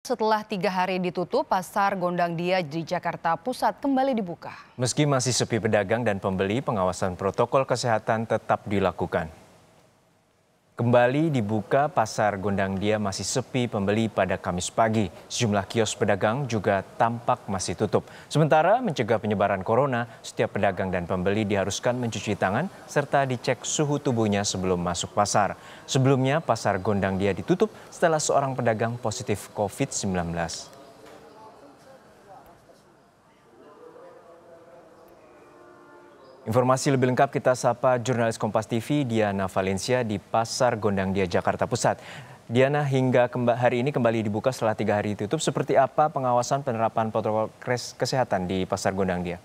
Setelah 3 hari ditutup, Pasar Gondang Dia di Jakarta Pusat kembali dibuka. Meski masih sepi pedagang dan pembeli, pengawasan protokol kesehatan tetap dilakukan. Kembali dibuka, Pasar Gondang Dia masih sepi pembeli pada Kamis pagi. Sejumlah kios pedagang juga tampak masih tutup. Sementara mencegah penyebaran corona, setiap pedagang dan pembeli diharuskan mencuci tangan serta dicek suhu tubuhnya sebelum masuk pasar. Sebelumnya, Pasar Gondang Dia ditutup setelah seorang pedagang positif COVID-19. Informasi lebih lengkap kita sapa jurnalis Kompas TV Diana Valencia di Pasar Gondang Dia Jakarta Pusat. Diana, hingga hari ini kembali dibuka setelah 3 hari ditutup. Seperti apa pengawasan penerapan protokol kesehatan di Pasar Gondang Dia?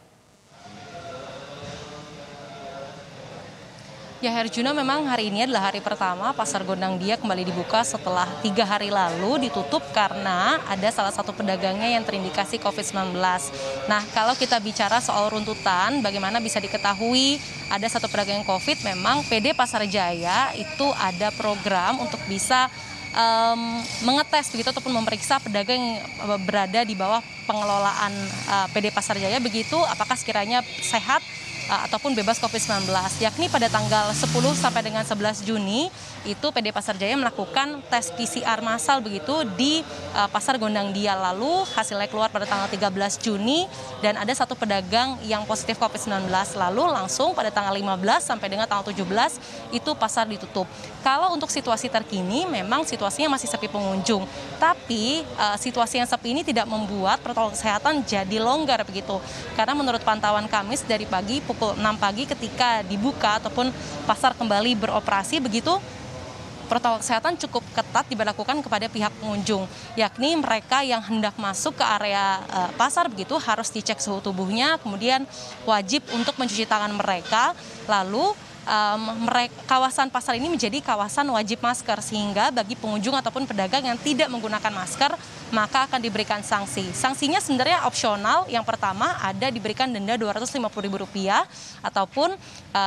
Ya Herjuna, memang hari ini adalah hari pertama Pasar Gondang Dia kembali dibuka setelah 3 hari lalu ditutup karena ada salah satu pedagangnya yang terindikasi COVID-19. Nah, kalau kita bicara soal runtutan, bagaimana bisa diketahui ada satu pedagang yang COVID, memang PD Pasar Jaya itu ada program untuk bisa mengetes begitu ataupun memeriksa pedagang yang berada di bawah pengelolaan PD Pasar Jaya begitu, apakah sekiranya sehat ataupun bebas COVID-19, yakni pada tanggal 10 sampai dengan 11 Juni itu PD Pasar Jaya melakukan tes PCR massal begitu di Pasar Gondang Dia. Lalu hasilnya keluar pada tanggal 13 Juni dan ada satu pedagang yang positif COVID-19. Lalu langsung pada tanggal 15 sampai dengan tanggal 17 itu pasar ditutup. Kalau untuk situasi terkini memang situasinya masih sepi pengunjung, tapi situasi yang sepi ini tidak membuat protokol kesehatan jadi longgar begitu. Karena menurut pantauan kami dari pagi pukul 6 pagi ketika dibuka ataupun pasar kembali beroperasi begitu, protokol kesehatan cukup ketat diberlakukan kepada pihak pengunjung, yakni mereka yang hendak masuk ke area pasar begitu harus dicek suhu tubuhnya, kemudian wajib untuk mencuci tangan mereka, lalu kawasan pasar ini menjadi kawasan wajib masker, sehingga bagi pengunjung ataupun pedagang yang tidak menggunakan masker maka akan diberikan sanksi. Sanksinya sebenarnya opsional. Yang pertama ada diberikan denda Rp250.000 ataupun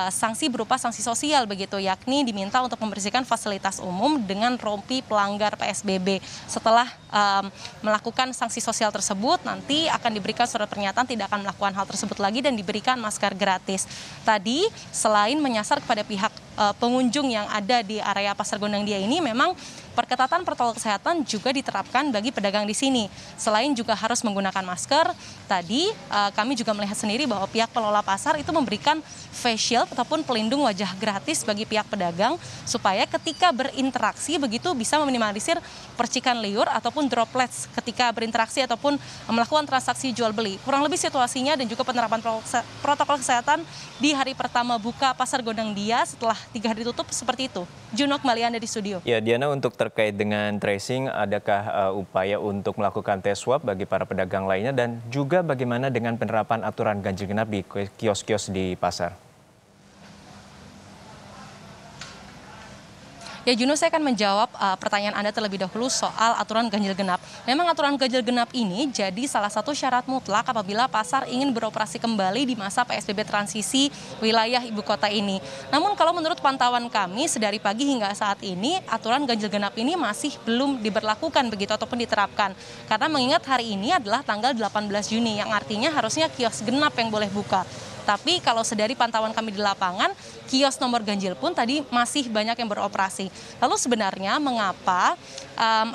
sanksi berupa sanksi sosial begitu, yakni diminta untuk membersihkan fasilitas umum dengan rompi pelanggar PSBB. Setelah melakukan sanksi sosial tersebut nanti akan diberikan surat pernyataan tidak akan melakukan hal tersebut lagi dan diberikan masker gratis. Tadi selain menyasar kepada pihak pengunjung yang ada di area Pasar Gondang Dia ini, memang perketatan protokol kesehatan juga diterapkan bagi pedagang di sini. Selain juga harus menggunakan masker, tadi kami juga melihat sendiri bahwa pihak pengelola pasar itu memberikan face shield ataupun pelindung wajah gratis bagi pihak pedagang supaya ketika berinteraksi begitu bisa meminimalisir percikan liur ataupun droplets ketika berinteraksi ataupun melakukan transaksi jual beli. Kurang lebih situasinya dan juga penerapan protokol kesehatan di hari pertama buka Pasar Gondang Dia setelah 3 hari ditutup seperti itu. Juno, kembali Anda di studio. Ya, Diana, untuk terkait dengan tracing, adakah upaya untuk melakukan tes swab bagi para pedagang lainnya dan juga bagaimana dengan penerapan aturan ganjil genap di kios-kios di pasar? Ya Juno, saya akan menjawab pertanyaan Anda terlebih dahulu soal aturan ganjil genap. Memang aturan ganjil genap ini jadi salah satu syarat mutlak apabila pasar ingin beroperasi kembali di masa PSBB transisi wilayah ibu kota ini. Namun kalau menurut pantauan kami sedari pagi hingga saat ini aturan ganjil genap ini masih belum diberlakukan begitu ataupun diterapkan. Karena mengingat hari ini adalah tanggal 18 Juni yang artinya harusnya kios genap yang boleh buka. Tapi kalau sedari pantauan kami di lapangan, kios nomor ganjil pun tadi masih banyak yang beroperasi. Lalu sebenarnya mengapa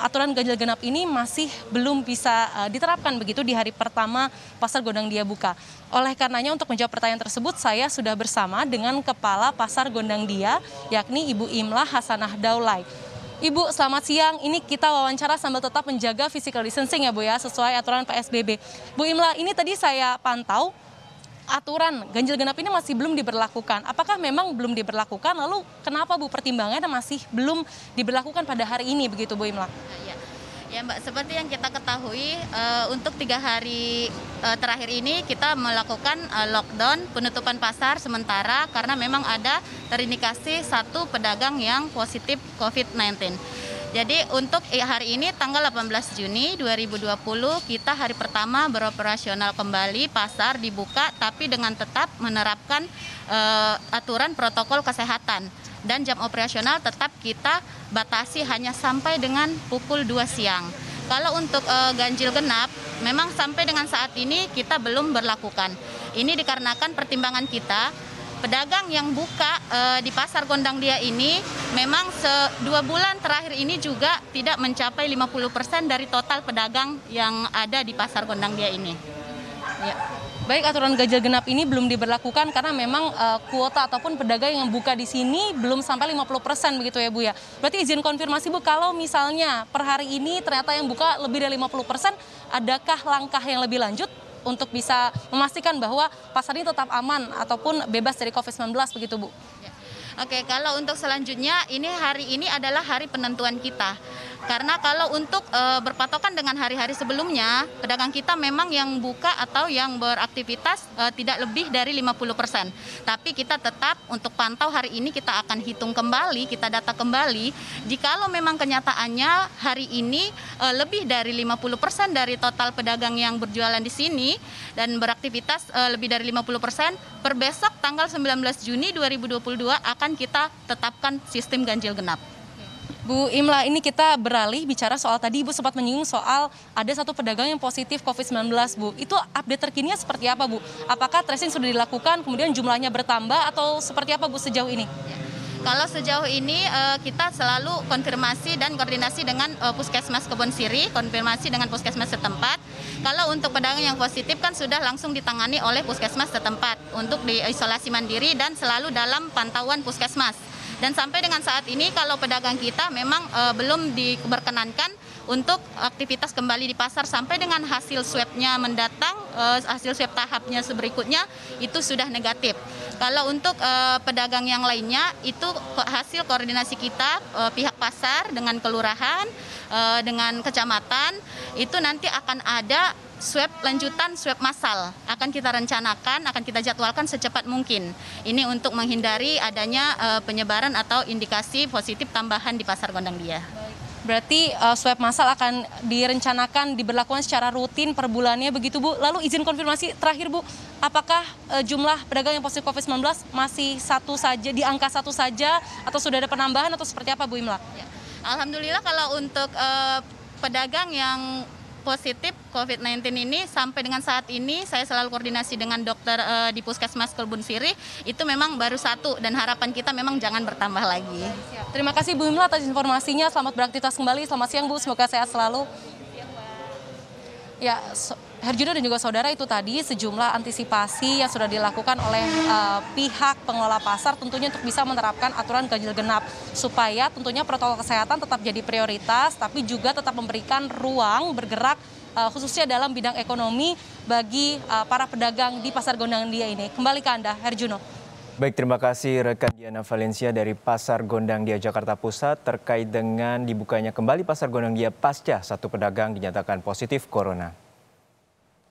aturan ganjil genap ini masih belum bisa diterapkan begitu di hari pertama Pasar Gondang Dia buka? Oleh karenanya untuk menjawab pertanyaan tersebut, saya sudah bersama dengan Kepala Pasar Gondang Dia, yakni Ibu Imlah Hasanah Daulay. Ibu, selamat siang. Ini kita wawancara sambil tetap menjaga physical distancing ya Bu ya, sesuai aturan PSBB. Bu Imlah, ini tadi saya pantau aturan ganjil genap ini masih belum diberlakukan. Apakah memang belum diberlakukan? Lalu kenapa Bu pertimbangannya masih belum diberlakukan pada hari ini begitu Bu Imlah? Ya Mbak, seperti yang kita ketahui untuk 3 hari terakhir ini kita melakukan lockdown penutupan pasar sementara karena memang ada terindikasi satu pedagang yang positif COVID-19. Jadi untuk hari ini tanggal 18 Juni 2020 kita hari pertama beroperasional kembali, pasar dibuka tapi dengan tetap menerapkan aturan protokol kesehatan. Dan jam operasional tetap kita batasi hanya sampai dengan pukul 2 siang. Kalau untuk ganjil genap, memang sampai dengan saat ini kita belum berlakukan. Ini dikarenakan pertimbangan kita, pedagang yang buka di Pasar Gondang Dia ini memang 2 bulan terakhir ini juga tidak mencapai 50% dari total pedagang yang ada di Pasar Gondang Dia ini. Ya. Baik, aturan ganjil genap ini belum diberlakukan karena memang kuota ataupun pedagang yang buka di sini belum sampai 50% begitu ya Bu ya. Berarti izin konfirmasi Bu, kalau misalnya per hari ini ternyata yang buka lebih dari 50%, adakah langkah yang lebih lanjut untuk bisa memastikan bahwa pasar ini tetap aman ataupun bebas dari COVID-19 begitu Bu? Oke, kalau untuk selanjutnya hari ini adalah hari penentuan kita. Karena kalau untuk berpatokan dengan hari-hari sebelumnya, pedagang kita memang yang buka atau yang beraktivitas tidak lebih dari 50%. Tapi kita tetap untuk pantau hari ini kita akan hitung kembali, kita data kembali. Jikalau memang kenyataannya hari ini lebih dari 50% dari total pedagang yang berjualan di sini dan beraktivitas lebih dari 50%, per besok tanggal 19 Juni 2022 akan kita tetapkan sistem ganjil genap. Bu Imla, ini kita beralih bicara soal tadi Ibu sempat menyinggung soal ada satu pedagang yang positif COVID-19 Bu. Itu update terkininya seperti apa Bu? Apakah tracing sudah dilakukan, kemudian jumlahnya bertambah atau seperti apa Bu sejauh ini? Kalau sejauh ini kita selalu konfirmasi dan koordinasi dengan Puskesmas Kebon Siri, konfirmasi dengan Puskesmas setempat. Kalau untuk pedagang yang positif kan sudah langsung ditangani oleh Puskesmas setempat untuk diisolasi mandiri dan selalu dalam pantauan Puskesmas. Dan sampai dengan saat ini kalau pedagang kita memang belum diperkenankan untuk aktivitas kembali di pasar sampai dengan hasil swab-nya mendatang, hasil swab tahapnya berikutnya itu sudah negatif. Kalau untuk pedagang yang lainnya itu hasil koordinasi kita pihak pasar dengan kelurahan, dengan kecamatan, itu nanti akan ada swab lanjutan, swab massal akan kita rencanakan, akan kita jadwalkan secepat mungkin. Ini untuk menghindari adanya penyebaran atau indikasi positif tambahan di Pasar Gondang Dia. Berarti swab massal akan direncanakan diberlakukan secara rutin per bulannya begitu Bu. Lalu izin konfirmasi terakhir Bu, apakah jumlah pedagang yang positif COVID-19 masih satu saja, di angka 1 saja atau sudah ada penambahan atau seperti apa Bu Imla? Ya. Alhamdulillah kalau untuk pedagang yang positif COVID-19 ini sampai dengan saat ini saya selalu koordinasi dengan dokter di Puskesmas Kebon Siri, itu memang baru 1 dan harapan kita memang jangan bertambah lagi. Terima kasih Bu Imla atas informasinya, selamat beraktivitas kembali, selamat siang Bu, semoga sehat selalu. Ya, Herjuno dan juga saudara, itu tadi sejumlah antisipasi yang sudah dilakukan oleh pihak pengelola pasar tentunya untuk bisa menerapkan aturan ganjil genap supaya tentunya protokol kesehatan tetap jadi prioritas tapi juga tetap memberikan ruang bergerak khususnya dalam bidang ekonomi bagi para pedagang di Pasar Gondang Dia ini. Kembali ke Anda, Herjuno. Baik, terima kasih rekan Diana Valencia dari Pasar Gondang Dia Jakarta Pusat terkait dengan dibukanya kembali Pasar Gondang Dia pasca 1 pedagang dinyatakan positif corona.